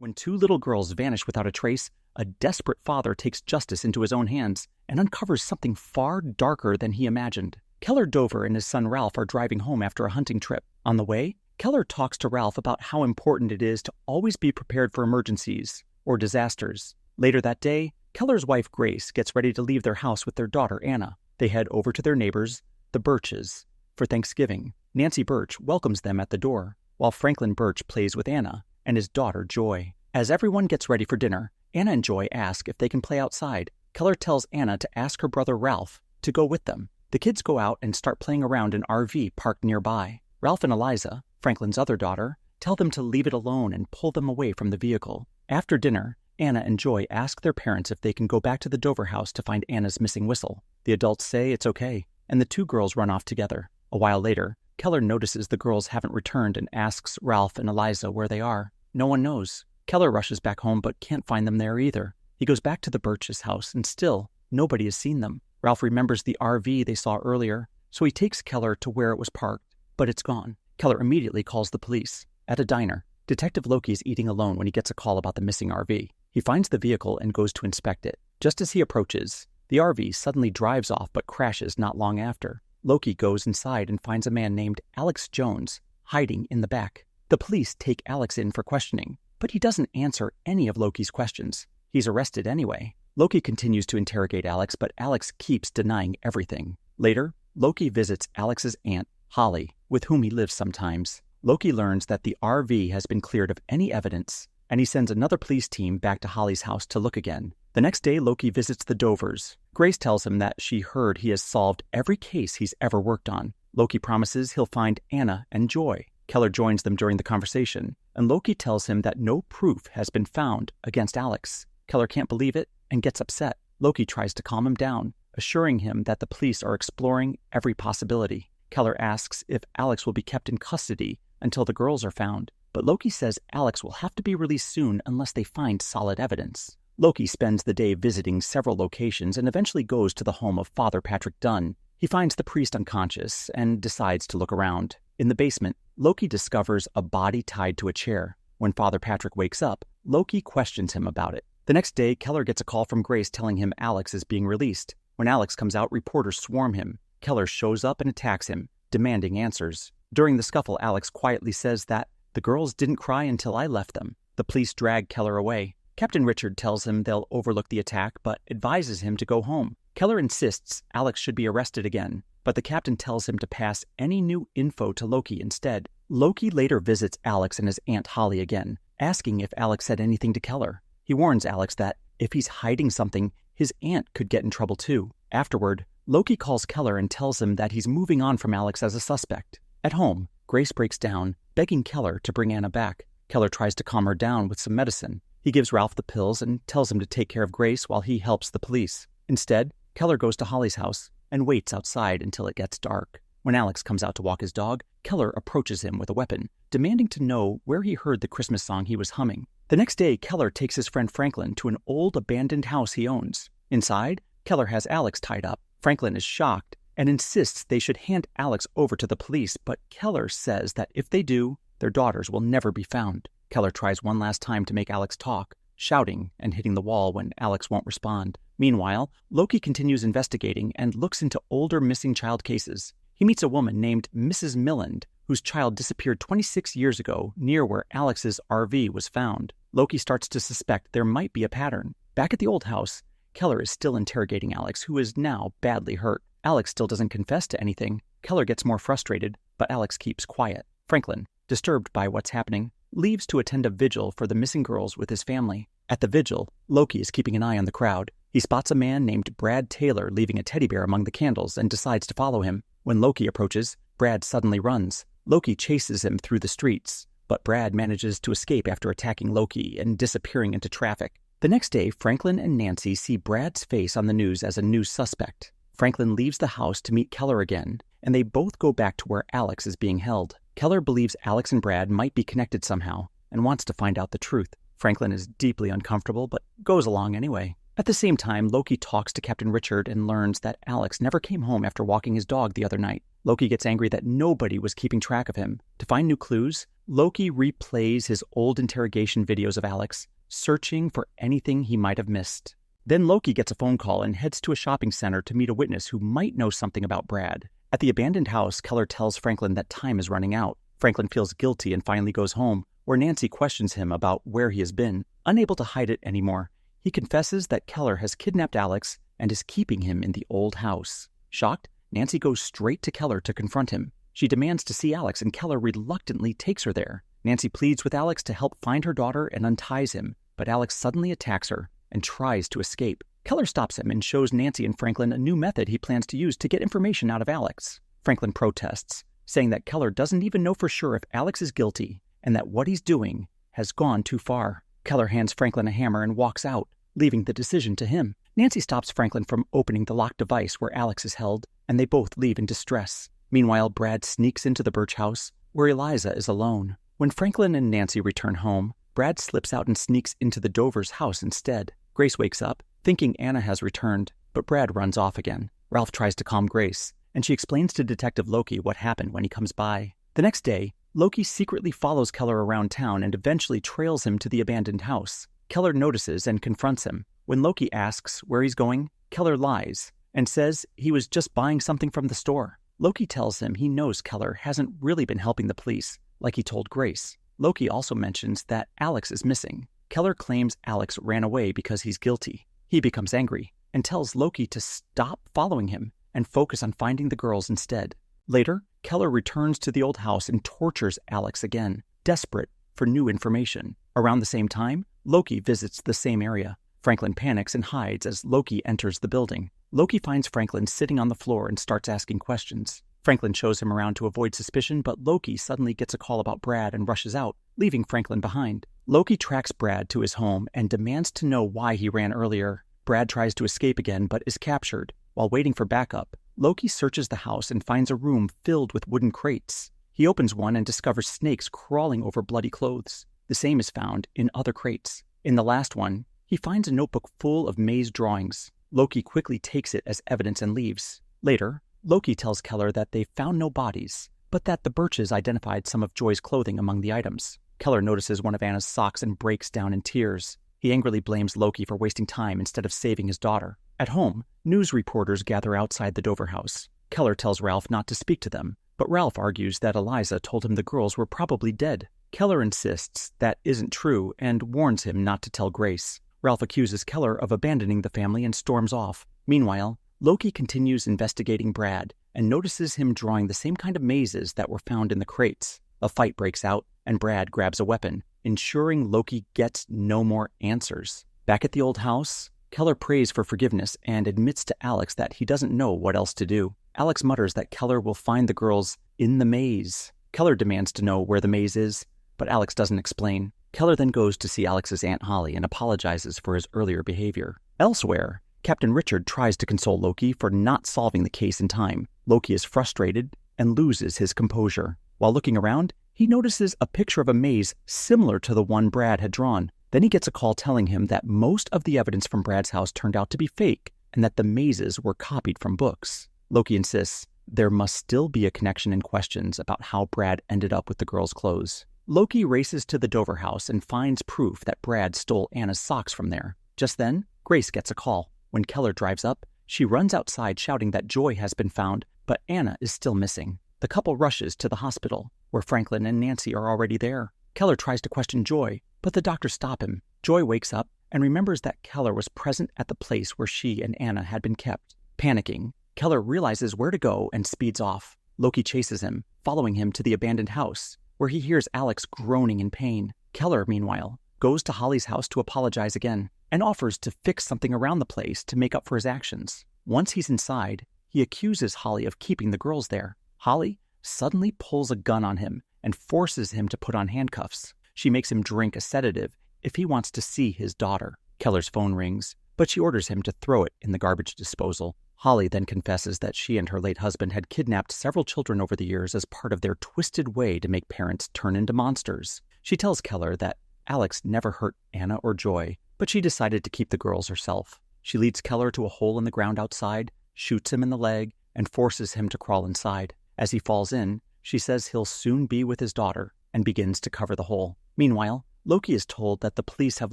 When two little girls vanish without a trace, a desperate father takes justice into his own hands and uncovers something far darker than he imagined. Keller Dover and his son Ralph are driving home after a hunting trip. On the way, Keller talks to Ralph about how important it is to always be prepared for emergencies or disasters. Later that day, Keller's wife Grace gets ready to leave their house with their daughter Anna. They head over to their neighbors, the Birches, for Thanksgiving. Nancy Birch welcomes them at the door, while Franklin Birch plays with Anna and his daughter Joy. As everyone gets ready for dinner, Anna and Joy ask if they can play outside. Keller tells Anna to ask her brother Ralph to go with them. The kids go out and start playing around an RV parked nearby. Ralph and Eliza, Franklin's other daughter, tell them to leave it alone and pull them away from the vehicle. After dinner, Anna and Joy ask their parents if they can go back to the Dover house to find Anna's missing whistle. The adults say it's okay, and the two girls run off together. A while later, Keller notices the girls haven't returned and asks Ralph and Eliza where they are. No one knows. Keller rushes back home but can't find them there either. He goes back to the Birches' house and still, nobody has seen them. Ralph remembers the RV they saw earlier, so he takes Keller to where it was parked, but it's gone. Keller immediately calls the police. At a diner, Detective Loki is eating alone when he gets a call about the missing RV. He finds the vehicle and goes to inspect it. Just as he approaches, the RV suddenly drives off but crashes not long after. Loki goes inside and finds a man named Alex Jones hiding in the back. The police take Alex in for questioning, but he doesn't answer any of Loki's questions. He's arrested anyway. Loki continues to interrogate Alex, but Alex keeps denying everything. Later, Loki visits Alex's aunt, Holly, with whom he lives sometimes. Loki learns that the RV has been cleared of any evidence, and he sends another police team back to Holly's house to look again. The next day, Loki visits the Dovers. Grace tells him that she heard he has solved every case he's ever worked on. Loki promises he'll find Anna and Joy. Keller joins them during the conversation, and Loki tells him that no proof has been found against Alex. Keller can't believe it and gets upset. Loki tries to calm him down, assuring him that the police are exploring every possibility. Keller asks if Alex will be kept in custody until the girls are found, but Loki says Alex will have to be released soon unless they find solid evidence. Loki spends the day visiting several locations and eventually goes to the home of Father Patrick Dunn. He finds the priest unconscious and decides to look around. In the basement, Loki discovers a body tied to a chair. When Father Patrick wakes up, Loki questions him about it. The next day, Keller gets a call from Grace telling him Alex is being released. When Alex comes out, reporters swarm him. Keller shows up and attacks him, demanding answers. During the scuffle, Alex quietly says that the girls didn't cry until I left them. The police drag Keller away. Captain Richard tells him they'll overlook the attack, but advises him to go home. Keller insists Alex should be arrested again, but the captain tells him to pass any new info to Loki instead. Loki later visits Alex and his aunt Holly again, asking if Alex said anything to Keller. He warns Alex that if he's hiding something, his aunt could get in trouble too. Afterward, Loki calls Keller and tells him that he's moving on from Alex as a suspect. At home, Grace breaks down, begging Keller to bring Anna back. Keller tries to calm her down with some medicine. He gives Ralph the pills and tells him to take care of Grace while he helps the police. Instead, Keller goes to Holly's house and waits outside until it gets dark. When Alex comes out to walk his dog, Keller approaches him with a weapon, demanding to know where he heard the Christmas song he was humming. The next day, Keller takes his friend Franklin to an old abandoned house he owns. Inside, Keller has Alex tied up. Franklin is shocked and insists they should hand Alex over to the police, but Keller says that if they do, their daughters will never be found. Keller tries one last time to make Alex talk, shouting and hitting the wall when Alex won't respond. Meanwhile, Loki continues investigating and looks into older missing child cases. He meets a woman named Mrs. Milland, whose child disappeared 26 years ago near where Alex's RV was found. Loki starts to suspect there might be a pattern. Back at the old house, Keller is still interrogating Alex, who is now badly hurt. Alex still doesn't confess to anything. Keller gets more frustrated, but Alex keeps quiet. Franklin, disturbed by what's happening, leaves to attend a vigil for the missing girls with his family. At the vigil, Loki is keeping an eye on the crowd. He spots a man named Brad Taylor leaving a teddy bear among the candles and decides to follow him. When Loki approaches, Brad suddenly runs. Loki chases him through the streets, but Brad manages to escape after attacking Loki and disappearing into traffic. The next day, Franklin and Nancy see Brad's face on the news as a new suspect. Franklin leaves the house to meet Keller again, and they both go back to where Alex is being held. Keller believes Alex and Brad might be connected somehow and wants to find out the truth. Franklin is deeply uncomfortable, but goes along anyway. At the same time, Loki talks to Captain Richard and learns that Alex never came home after walking his dog the other night. Loki gets angry that nobody was keeping track of him. To find new clues, Loki replays his old interrogation videos of Alex, searching for anything he might have missed. Then Loki gets a phone call and heads to a shopping center to meet a witness who might know something about Brad. At the abandoned house, Keller tells Franklin that time is running out. Franklin feels guilty and finally goes home, where Nancy questions him about where he has been. Unable to hide it anymore, he confesses that Keller has kidnapped Alex and is keeping him in the old house. Shocked, Nancy goes straight to Keller to confront him. She demands to see Alex, and Keller reluctantly takes her there. Nancy pleads with Alex to help find her daughter and unties him, but Alex suddenly attacks her and tries to escape. Keller stops him and shows Nancy and Franklin a new method he plans to use to get information out of Alex. Franklin protests, saying that Keller doesn't even know for sure if Alex is guilty and that what he's doing has gone too far. Keller hands Franklin a hammer and walks out, leaving the decision to him. Nancy stops Franklin from opening the locked device where Alex is held, and they both leave in distress. Meanwhile, Brad sneaks into the Birch house, where Eliza is alone. When Franklin and Nancy return home, Brad slips out and sneaks into the Dover's house instead. Grace wakes up, thinking Anna has returned, but Brad runs off again. Ralph tries to calm Grace, and she explains to Detective Loki what happened when he comes by. The next day, Loki secretly follows Keller around town and eventually trails him to the abandoned house. Keller notices and confronts him. When Loki asks where he's going, Keller lies and says he was just buying something from the store. Loki tells him he knows Keller hasn't really been helping the police, like he told Grace. Loki also mentions that Alex is missing. Keller claims Alex ran away because he's guilty. He becomes angry and tells Loki to stop following him and focus on finding the girls instead. Later, Keller returns to the old house and tortures Alex again, desperate for new information. Around the same time, Loki visits the same area. Franklin panics and hides as Loki enters the building. Loki finds Franklin sitting on the floor and starts asking questions. Franklin shows him around to avoid suspicion, but Loki suddenly gets a call about Brad and rushes out, leaving Franklin behind. Loki tracks Brad to his home and demands to know why he ran earlier. Brad tries to escape again, but is captured. While waiting for backup, Loki searches the house and finds a room filled with wooden crates. He opens one and discovers snakes crawling over bloody clothes. The same is found in other crates. In the last one, he finds a notebook full of maze drawings. Loki quickly takes it as evidence and leaves. Later, Loki tells Keller that they found no bodies, but that the Birches identified some of Joy's clothing among the items. Keller notices one of Anna's socks and breaks down in tears. He angrily blames Loki for wasting time instead of saving his daughter. At home, news reporters gather outside the Dover house. Keller tells Ralph not to speak to them, but Ralph argues that Eliza told him the girls were probably dead. Keller insists that isn't true and warns him not to tell Grace. Ralph accuses Keller of abandoning the family and storms off. Meanwhile, Loki continues investigating Brad and notices him drawing the same kind of mazes that were found in the crates. A fight breaks out, and Brad grabs a weapon, ensuring Loki gets no more answers. Back at the old house, Keller prays for forgiveness and admits to Alex that he doesn't know what else to do. Alex mutters that Keller will find the girls in the maze. Keller demands to know where the maze is, but Alex doesn't explain. Keller then goes to see Alex's Aunt Holly and apologizes for his earlier behavior. Elsewhere, Captain Richard tries to console Loki for not solving the case in time. Loki is frustrated and loses his composure. While looking around, he notices a picture of a maze similar to the one Brad had drawn. Then he gets a call telling him that most of the evidence from Brad's house turned out to be fake and that the mazes were copied from books. Loki insists there must still be a connection and questions about how Brad ended up with the girls' clothes. Loki races to the Dover house and finds proof that Brad stole Anna's socks from there. Just then, Grace gets a call. When Keller drives up, she runs outside shouting that Joy has been found, but Anna is still missing. The couple rushes to the hospital, where Franklin and Nancy are already there. Keller tries to question Joy, but the doctors stop him. Joy wakes up and remembers that Keller was present at the place where she and Anna had been kept. Panicking, Keller realizes where to go and speeds off. Loki chases him, following him to the abandoned house, where he hears Alex groaning in pain. Keller, meanwhile, goes to Holly's house to apologize again and offers to fix something around the place to make up for his actions. Once he's inside, he accuses Holly of keeping the girls there. Holly suddenly pulls a gun on him and forces him to put on handcuffs. She makes him drink a sedative if he wants to see his daughter. Keller's phone rings, but she orders him to throw it in the garbage disposal. Holly then confesses that she and her late husband had kidnapped several children over the years as part of their twisted way to make parents turn into monsters. She tells Keller that Alex never hurt Anna or Joy, but she decided to keep the girls herself. She leads Keller to a hole in the ground outside, shoots him in the leg, and forces him to crawl inside. As he falls in, she says he'll soon be with his daughter. and begins to cover the hole. Meanwhile, Loki is told that the police have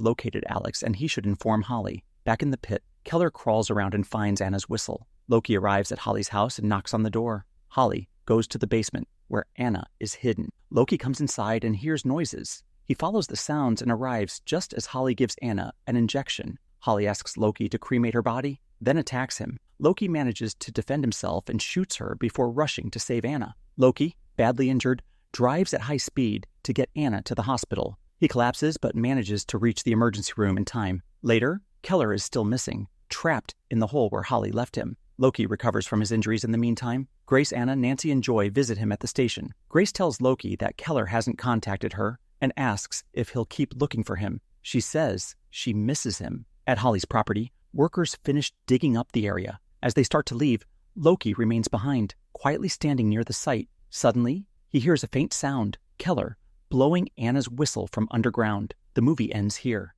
located Alex and he should inform Holly. Back in the pit, Keller crawls around and finds Anna's whistle. Loki arrives at Holly's house and knocks on the door. Holly goes to the basement, where Anna is hidden. Loki comes inside and hears noises. He follows the sounds and arrives just as Holly gives Anna an injection. Holly asks Loki to cremate her body, then attacks him. Loki manages to defend himself and shoots her before rushing to save Anna. Loki, badly injured, drives at high speed to get Anna to the hospital. He collapses but manages to reach the emergency room in time. Later, Keller is still missing, trapped in the hole where Holly left him. Loki recovers from his injuries in the meantime. Grace, Anna, Nancy, and Joy visit him at the station. Grace tells Loki that Keller hasn't contacted her and asks if he'll keep looking for him. She says she misses him. At Holly's property, workers finish digging up the area. As they start to leave, Loki remains behind, quietly standing near the site. Suddenly, he hears a faint sound, Keller blowing Anna's whistle from underground. The movie ends here.